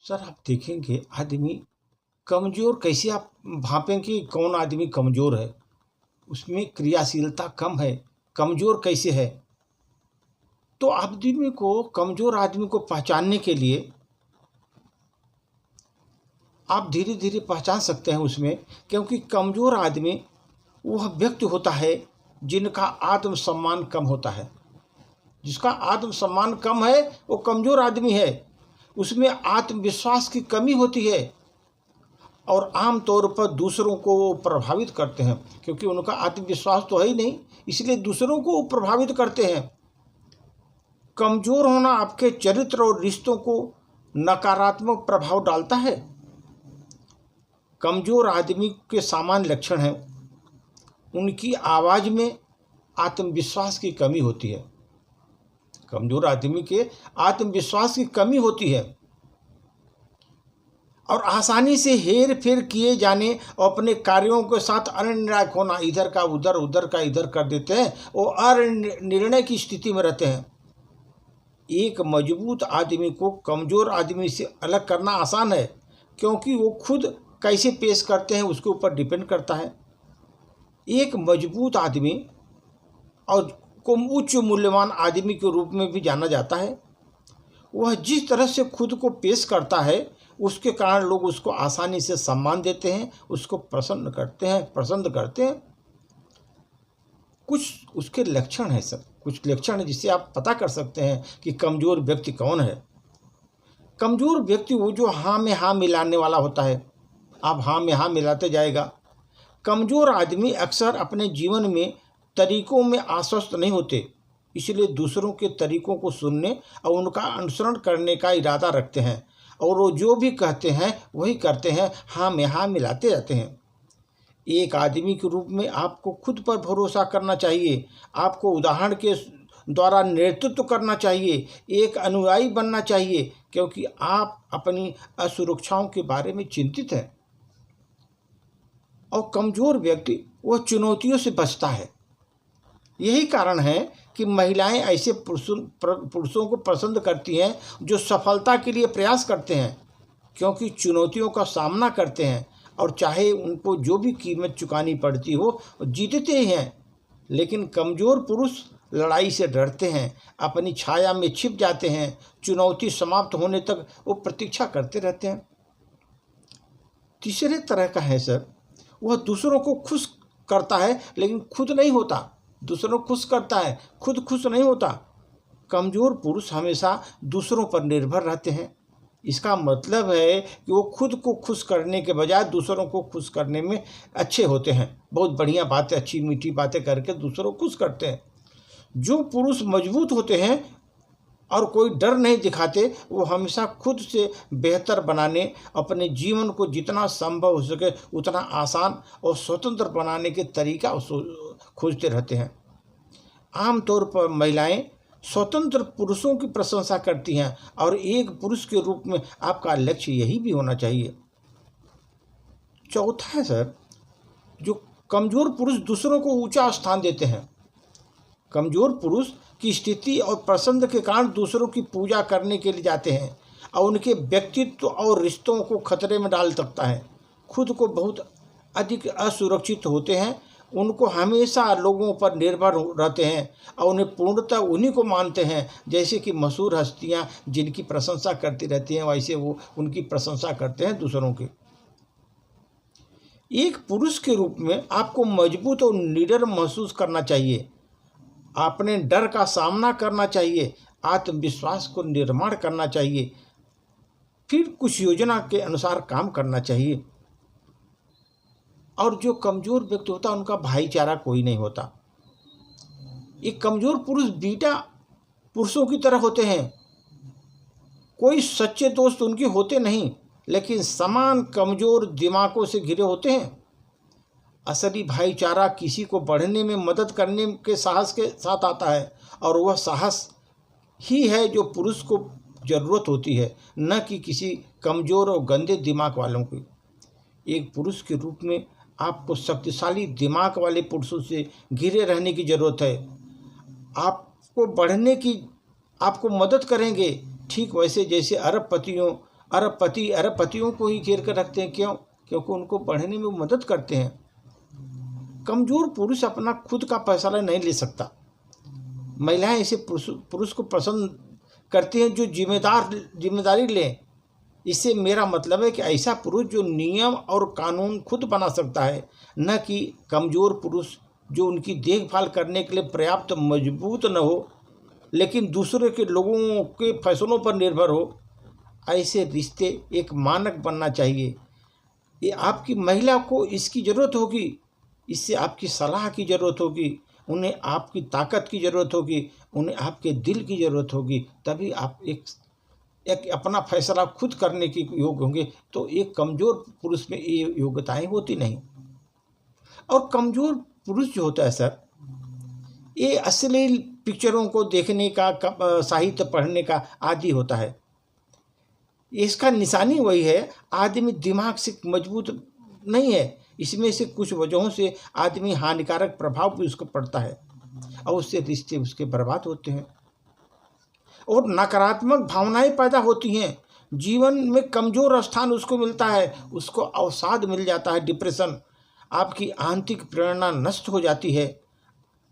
Sir आप देखेंगे आदमी कमज़ोर कैसे आप भापें कि कौन आदमी कमज़ोर है। उसमें क्रियाशीलता कम है, कमज़ोर कैसे है। तो आदमी को कमज़ोर आदमी को पहचानने के लिए आप धीरे धीरे पहचान सकते हैं उसमें, क्योंकि कमज़ोर आदमी वह व्यक्ति होता है जिनका आत्मसम्मान कम होता है। जिसका आत्मसम्मान कम है वो कमज़ोर आदमी है। उसमें आत्मविश्वास की कमी होती है और आम तौर पर दूसरों को वो प्रभावित करते हैं, क्योंकि उनका आत्मविश्वास तो है ही नहीं, इसलिए दूसरों को वो प्रभावित करते हैं। कमज़ोर होना आपके चरित्र और रिश्तों को नकारात्मक प्रभाव डालता है। कमज़ोर आदमी के सामान्य लक्षण हैं, उनकी आवाज़ में आत्मविश्वास की कमी होती है। कमज़ोर आदमी के आत्मविश्वास की कमी होती है और आसानी से हेर फेर किए जाने और अपने कार्यों के साथ अनिर्णायक होना, इधर का उधर उधर का इधर कर देते हैं, वो अनिर्णय की स्थिति में रहते हैं। एक मजबूत आदमी को कमज़ोर आदमी से अलग करना आसान है, क्योंकि वो खुद कैसे पेश करते हैं उसके ऊपर डिपेंड करता है। एक मजबूत आदमी और को उच्च मूल्यवान आदमी के रूप में भी जाना जाता है। वह जिस तरह से खुद को पेश करता है उसके कारण लोग उसको आसानी से सम्मान देते हैं, उसको पसंद करते हैं। कुछ उसके लक्षण हैं सर, कुछ लक्षण है जिससे आप पता कर सकते हैं कि कमज़ोर व्यक्ति कौन है। कमज़ोर व्यक्ति वो जो हाँ में हाँ मिलाने वाला होता है, आप हाँ में हाँ मिलाते जाएगा। कमज़ोर आदमी अक्सर अपने जीवन में तरीकों में आश्वस्त नहीं होते, इसलिए दूसरों के तरीकों को सुनने और उनका अनुसरण करने का इरादा रखते हैं और वो जो भी कहते हैं वही करते हैं, हाँ में हाँ मिलाते रहते हैं। एक आदमी के रूप में आपको खुद पर भरोसा करना चाहिए, आपको उदाहरण के द्वारा नेतृत्व करना चाहिए, एक अनुयायी बनना चाहिए, क्योंकि आप अपनी असुरक्षाओं के बारे में चिंतित हैं। और कमज़ोर व्यक्ति वह चुनौतियों से बचता है। यही कारण है कि महिलाएं ऐसे पुरुषों को पसंद करती हैं जो सफलता के लिए प्रयास करते हैं, क्योंकि चुनौतियों का सामना करते हैं और चाहे उनको जो भी कीमत चुकानी पड़ती हो जीतते ही हैं। लेकिन कमज़ोर पुरुष लड़ाई से डरते हैं, अपनी छाया में छिप जाते हैं, चुनौती समाप्त होने तक वो प्रतीक्षा करते रहते हैं। तीसरे तरह का है सर, वह दूसरों को खुश करता है लेकिन खुद नहीं होता। दूसरों को खुश करता है, खुद खुश नहीं होता। कमज़ोर पुरुष हमेशा दूसरों पर निर्भर रहते हैं। इसका मतलब है कि वो खुद को खुश करने के बजाय दूसरों को खुश करने में अच्छे होते हैं। बहुत बढ़िया बातें, अच्छी मीठी बातें करके दूसरों को खुश करते हैं। जो पुरुष मजबूत होते हैं और कोई डर नहीं दिखाते, वो हमेशा खुद से बेहतर बनाने, अपने जीवन को जितना संभव हो सके उतना आसान और स्वतंत्र बनाने के तरीका खोजते रहते हैं। आमतौर पर महिलाएं स्वतंत्र पुरुषों की प्रशंसा करती हैं और एक पुरुष के रूप में आपका लक्ष्य यही भी होना चाहिए। चौथा है सर, जो कमज़ोर पुरुष दूसरों को ऊंचा स्थान देते हैं। कमज़ोर पुरुष की स्थिति और पसंद के कारण दूसरों की पूजा करने के लिए जाते हैं और उनके व्यक्तित्व और रिश्तों को खतरे में डाल सकता है। खुद को बहुत अधिक असुरक्षित होते हैं, उनको हमेशा लोगों पर निर्भर रहते हैं और उन्हें पूर्णतः उन्हीं को मानते हैं। जैसे कि मशहूर हस्तियां जिनकी प्रशंसा करती रहती हैं, वैसे वो उनकी प्रशंसा करते हैं दूसरों की। एक पुरुष के रूप में आपको मजबूत और निडर महसूस करना चाहिए, अपने डर का सामना करना चाहिए, आत्मविश्वास को निर्माण करना चाहिए, फिर कुछ योजना के अनुसार काम करना चाहिए। और जो कमज़ोर व्यक्ति होता है उनका भाईचारा कोई नहीं होता। एक कमज़ोर पुरुष बीटा पुरुषों की तरह होते हैं, कोई सच्चे दोस्त उनके होते नहीं, लेकिन समान कमज़ोर दिमागों से घिरे होते हैं। असली भाईचारा किसी को बढ़ने में मदद करने के साहस के साथ आता है और वह साहस ही है जो पुरुष को ज़रूरत होती है, न कि किसी कमज़ोर और गंदे दिमाग वालों की। एक पुरुष के रूप में आपको शक्तिशाली दिमाग वाले पुरुषों से घिरे रहने की ज़रूरत है। आपको बढ़ने की आपको मदद करेंगे, ठीक वैसे जैसे अरबपतियों को ही घेर कर रखते हैं। क्यों? क्योंकि उनको बढ़ने में मदद करते हैं। कमज़ोर पुरुष अपना खुद का फैसला नहीं ले सकता। महिलाएं ऐसे पुरुष को पसंद करती हैं जो जिम्मेदारी लें। इससे मेरा मतलब है कि ऐसा पुरुष जो नियम और कानून खुद बना सकता है, न कि कमज़ोर पुरुष जो उनकी देखभाल करने के लिए पर्याप्त मजबूत न हो लेकिन दूसरे के लोगों के फैसलों पर निर्भर हो। ऐसे रिश्ते एक मानक बनना चाहिए। ये आपकी महिला को इसकी ज़रूरत होगी, इससे आपकी सलाह की ज़रूरत होगी, उन्हें आपकी ताकत की ज़रूरत होगी, उन्हें आपके दिल की ज़रूरत होगी। तभी आप एक अपना फैसला खुद करने के योग्य होंगे। तो एक कमज़ोर पुरुष में ये योग्यताएं होती नहीं। और कमज़ोर पुरुष जो होता है सर, ये अश्लील पिक्चरों को देखने का, साहित्य पढ़ने का आदी होता है। इसका निशानी वही है, आदमी दिमाग से मजबूत नहीं है। इसमें से कुछ वजहों से आदमी हानिकारक प्रभाव भी उसको पड़ता है और उससे रिश्ते उसके बर्बाद होते हैं और नकारात्मक भावनाएं पैदा होती हैं। जीवन में कमज़ोर स्थान उसको मिलता है, उसको अवसाद मिल जाता है, डिप्रेशन, आपकी आंतरिक प्रेरणा नष्ट हो जाती है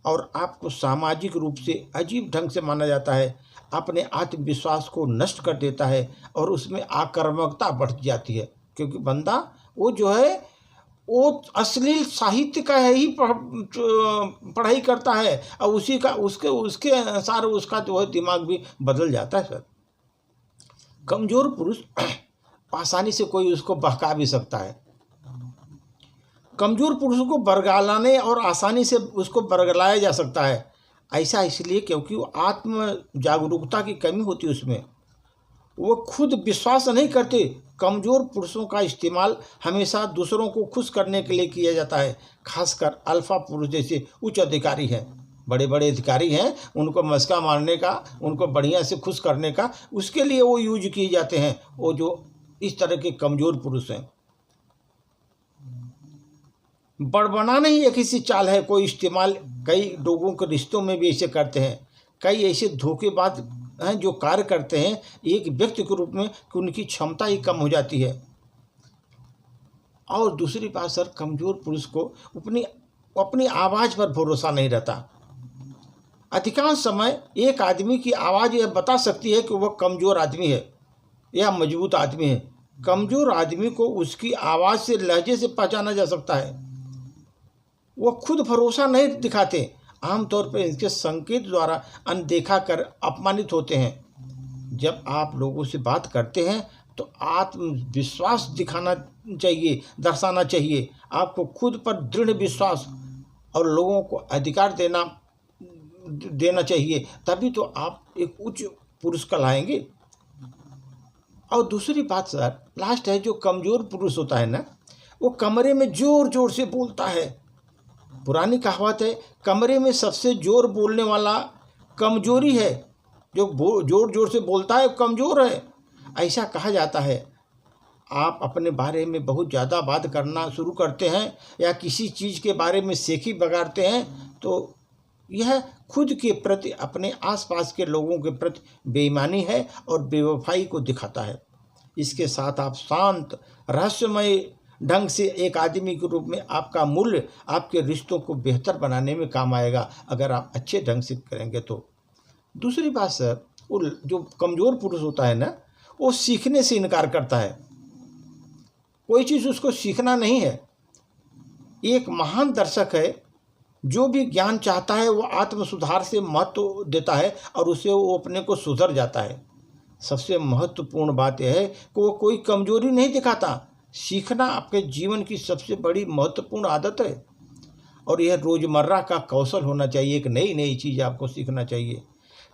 और आपको सामाजिक रूप से अजीब ढंग से माना जाता है, अपने आत्मविश्वास को नष्ट कर देता है और उसमें आक्रामकता बढ़ जाती है। क्योंकि बंदा वो जो है वो अश्लील साहित्य का ही पढ़ाई करता है और उसके अनुसार उसका जो है दिमाग भी बदल जाता है सर। कमज़ोर पुरुष आसानी से कोई उसको बहका भी सकता है। कमज़ोर पुरुषों को बरगलाने और आसानी से उसको बरगलाया जा सकता है। ऐसा इसलिए क्योंकि वो आत्म जागरूकता की कमी होती है उसमें, वो खुद विश्वास नहीं करते। कमज़ोर पुरुषों का इस्तेमाल हमेशा दूसरों को खुश करने के लिए किया जाता है। खासकर अल्फा पुरुष जैसे उच्च अधिकारी हैं, बड़े बड़े अधिकारी हैं, उनको मस्का मारने का, उनको बढ़िया से खुश करने का, उसके लिए वो यूज किए जाते हैं। वो जो इस तरह के कमज़ोर पुरुष हैं, बड़बड़ाना ही एक ऐसी चाल है, कोई इस्तेमाल कई लोगों के रिश्तों में भी ऐसे करते हैं। कई ऐसे धोखेबाज हैं जो कार्य करते हैं एक व्यक्ति के रूप में कि उनकी क्षमता ही कम हो जाती है। और दूसरी बात सर, कमज़ोर पुरुष को अपनी आवाज़ पर भरोसा नहीं रहता। अधिकांश समय एक आदमी की आवाज़ यह बता सकती है कि वह कमज़ोर आदमी है या मजबूत आदमी है। कमज़ोर आदमी को उसकी आवाज़ से, लहजे से पहचाना जा सकता है। वह खुद भरोसा नहीं दिखाते, आमतौर पर इनके संकेत द्वारा अनदेखा कर अपमानित होते हैं। जब आप लोगों से बात करते हैं तो आत्मविश्वास दर्शाना चाहिए। आपको खुद पर दृढ़ विश्वास और लोगों को अधिकार देना चाहिए, तभी तो आप एक उच्च पुरुष कहलाएंगे। और दूसरी बात सर, लास्ट है, जो कमज़ोर पुरुष होता है ना, वो कमरे में ज़ोर ज़ोर से बोलता है। पुरानी कहावत है, कमरे में सबसे जोर बोलने वाला कमजोरी है, जो जोर जोर से बोलता है कमज़ोर है, ऐसा कहा जाता है। आप अपने बारे में बहुत ज़्यादा बात करना शुरू करते हैं या किसी चीज़ के बारे में सेखी बगाड़ते हैं तो यह खुद के प्रति, अपने आसपास के लोगों के प्रति बेईमानी है और बेवफाई को दिखाता है। इसके साथ आप शांत, रहस्यमय ढंग से एक आदमी के रूप में आपका मूल्य आपके रिश्तों को बेहतर बनाने में काम आएगा, अगर आप अच्छे ढंग से करेंगे तो। दूसरी बात सर, वो जो कमज़ोर पुरुष होता है ना, वो सीखने से इनकार करता है। कोई चीज़ उसको सीखना नहीं है। एक महान दर्शक है, जो भी ज्ञान चाहता है वो आत्म सुधार से महत्व देता है और उससे वो अपने को सुधर जाता है। सबसे महत्वपूर्ण बात यह है कि वो कोई कमजोरी नहीं दिखाता। सीखना आपके जीवन की सबसे बड़ी महत्वपूर्ण आदत है और यह रोज़मर्रा का कौशल होना चाहिए। एक नई नई चीज़ आपको सीखना चाहिए।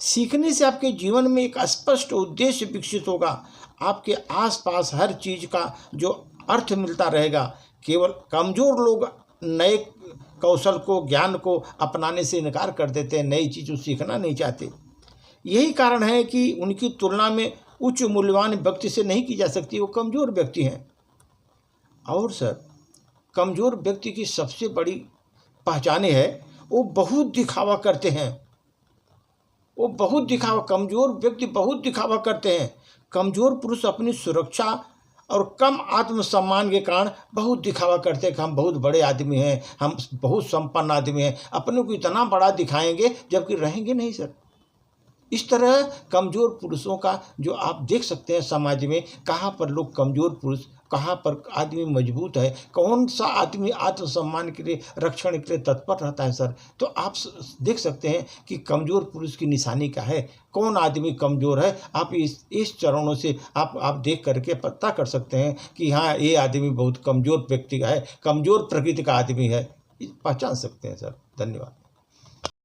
सीखने से आपके जीवन में एक स्पष्ट उद्देश्य विकसित होगा। आपके आसपास हर चीज़ का जो अर्थ मिलता रहेगा। केवल कमज़ोर लोग नए कौशल को, ज्ञान को अपनाने से इनकार कर देते हैं, नई चीज़ सीखना नहीं चाहते। यही कारण है कि उनकी तुलना में उच्च मूल्यवान व्यक्ति से नहीं की जा सकती, वो कमज़ोर व्यक्ति हैं। और सर, कमज़ोर व्यक्ति की सबसे बड़ी पहचाने है, वो बहुत दिखावा करते हैं। कमज़ोर व्यक्ति बहुत दिखावा करते हैं। कमजोर पुरुष अपनी सुरक्षा और कम आत्मसम्मान के कारण बहुत दिखावा करते हैं कि हम बहुत बड़े आदमी हैं, हम बहुत संपन्न आदमी हैं, अपने को इतना बड़ा दिखाएंगे जबकि रहेंगे नहीं सर। इस तरह कमज़ोर पुरुषों का जो आप देख सकते हैं समाज में, कहाँ पर लोग कमज़ोर पुरुष, कहाँ पर आदमी मजबूत है, कौन सा आदमी आत्मसम्मान के लिए रक्षण के लिए तत्पर रहता है सर। तो आप देख सकते हैं कि कमज़ोर पुरुष की निशानी क्या है, कौन आदमी कमज़ोर है। आप इस चरणों से आप देख करके पता कर सकते हैं कि हाँ, ये आदमी बहुत कमज़ोर व्यक्ति का है, कमज़ोर प्रकृति का आदमी है, पहचान सकते हैं सर। धन्यवाद।